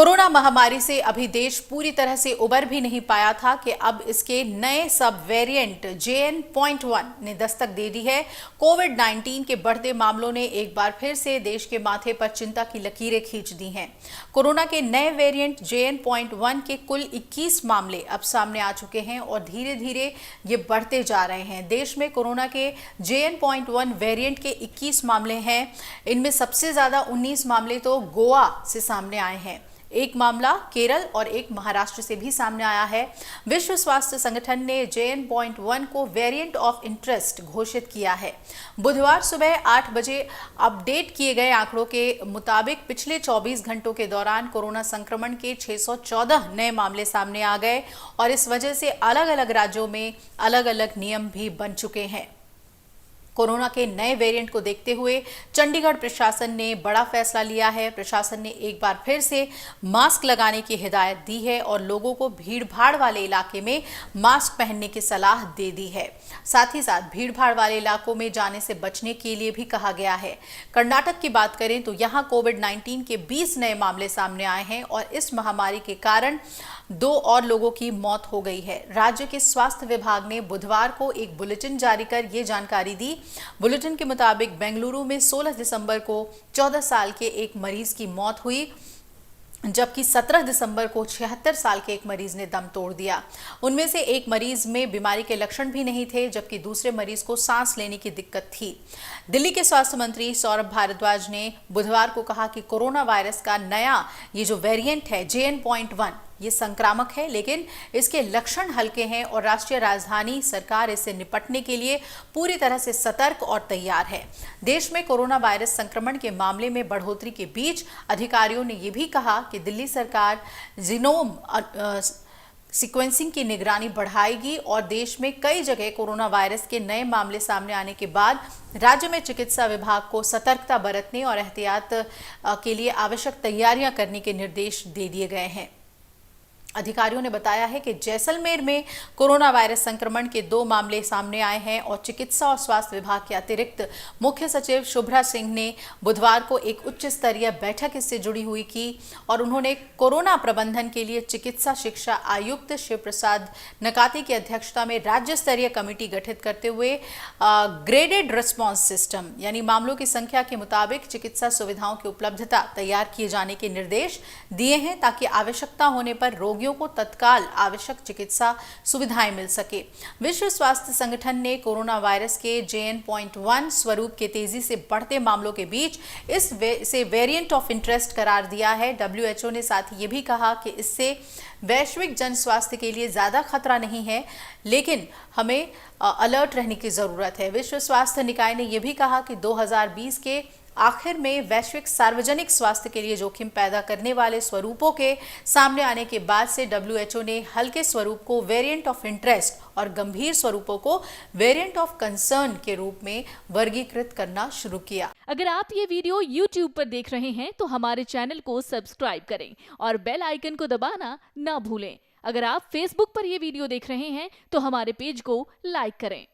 Corona महामारी से अभी देश पूरी तरह से उबर भी नहीं पाया था कि अब इसके नए सब वेरिएंट JN.1 ने दस्तक दे दी है। कोविड-19 के बढ़ते मामलों ने एक बार फिर से देश के माथे पर चिंता की लकीरें खींच दी हैं। कोरोना के नए वेरिएंट JN.1 के कुल 21 मामले अब सामने आ चुके हैं और धीरे धीरे ये बढ़ते जा रहे हैं। देश में कोरोना के JN.1 वेरिएंट के 21 मामले हैं। इनमें सबसे ज्यादा 19 मामले तो गोवा से सामने आए हैं। एक मामला केरल और एक महाराष्ट्र से भी सामने आया है। विश्व स्वास्थ्य संगठन ने JN.1 को वेरिएंट ऑफ इंटरेस्ट घोषित किया है। बुधवार सुबह 8 बजे अपडेट किए गए आंकड़ों के मुताबिक पिछले 24 घंटों के दौरान कोरोना संक्रमण के 614 नए मामले सामने आ गए और इस वजह से अलग अलग राज्यों में अलग अलग नियम भी बन चुके हैं। कोरोना के नए वेरिएंट को देखते हुए चंडीगढ़ प्रशासन ने बड़ा फैसला लिया है। प्रशासन ने एक बार फिर से मास्क लगाने की हिदायत दी है और लोगों को भीड़-भाड़ वाले इलाके में मास्क पहनने की सलाह दे दी है। साथ ही साथ भीड़-भाड़ वाले इलाकों में जाने से बचने के लिए भी कहा गया है। कर्नाटक की बात करें तो यहां कोविड-19 के 20 नए मामले सामने आए हैं और इस महामारी के कारण 2 और लोगों की मौत हो गई है। राज्य के स्वास्थ्य विभाग ने बुधवार को एक बुलेटिन जारी कर ये जानकारी दी। बुलेटिन के मुताबिक बेंगलुरु में 16 दिसंबर को 14 साल के एक मरीज की मौत हुई, जबकि 17 दिसंबर को 76 साल के एक मरीज ने दम तोड़ दिया। उनमें से एक मरीज में बीमारी के लक्षण भी नहीं थे, जबकि दूसरे मरीज को सांस लेने की दिक्कत थी। दिल्ली के स्वास्थ्य मंत्री सौरभ भारद्वाज ने बुधवार को कहा कि कोरोना वायरस का नया ये जो वेरिएंट है JN.1 ये संक्रामक है, लेकिन इसके लक्षण हल्के हैं और राष्ट्रीय राजधानी सरकार इससे निपटने के लिए पूरी तरह से सतर्क और तैयार है। देश में कोरोना वायरस संक्रमण के मामले में बढ़ोतरी के बीच अधिकारियों ने यह भी कहा कि दिल्ली सरकार जीनोम सीक्वेंसिंग की निगरानी बढ़ाएगी और देश में कई जगह कोरोना वायरस के नए मामले सामने आने के बाद राज्य में चिकित्सा विभाग को सतर्कता बरतने और एहतियात के लिए आवश्यक तैयारियां करने के निर्देश दे दिए गए हैं। अधिकारियों ने बताया है कि जैसलमेर में कोरोना वायरस संक्रमण के 2 मामले सामने आए हैं और चिकित्सा और स्वास्थ्य विभाग के अतिरिक्त मुख्य सचिव शुभ्रा सिंह ने बुधवार को एक उच्च स्तरीय बैठक इससे जुड़ी हुई की और उन्होंने कोरोना प्रबंधन के लिए चिकित्सा शिक्षा आयुक्त शिव प्रसाद नकाती की अध्यक्षता में राज्य स्तरीय कमेटी गठित करते हुए ग्रेडेड रिस्पॉन्स सिस्टम यानी मामलों की संख्या के मुताबिक चिकित्सा सुविधाओं की उपलब्धता तैयार किए जाने के निर्देश दिए हैं, ताकि आवश्यकता होने पर रोगी को तत्काल आवश्यक चिकित्सा सुविधाएं मिल सके। विश्व स्वास्थ्य संगठन ने कोरोना वायरस के JN.1 स्वरूप के तेजी से बढ़ते मामलों के बीच इसे वेरिएंट ऑफ इंटरेस्ट करार दिया है। WHO ने साथ ही ये भी कहा कि इससे वैश्विक जन स्वास्थ्य के लिए ज्यादा खतरा नहीं है, लेकिन हमें अलर्ट रहने की जरूरत है। विश्व स्वास्थ्य निकाय ने यह भी कहा कि 2020 के आखिर में वैश्विक सार्वजनिक स्वास्थ्य के लिए जोखिम पैदा करने वाले स्वरूपों के सामने आने के बाद से WHO ने हल्के स्वरूप को वेरिएंट ऑफ इंटरेस्ट और गंभीर स्वरूपों को वेरिएंट ऑफ कंसर्न के रूप में वर्गीकृत करना शुरू किया। अगर आप ये वीडियो YouTube पर देख रहे हैं तो हमारे चैनल को सब्सक्राइब करें और बेल आइकन को दबाना ना भूलें। अगर आप Facebook पर ये वीडियो देख रहे हैं तो हमारे पेज को लाइक करें।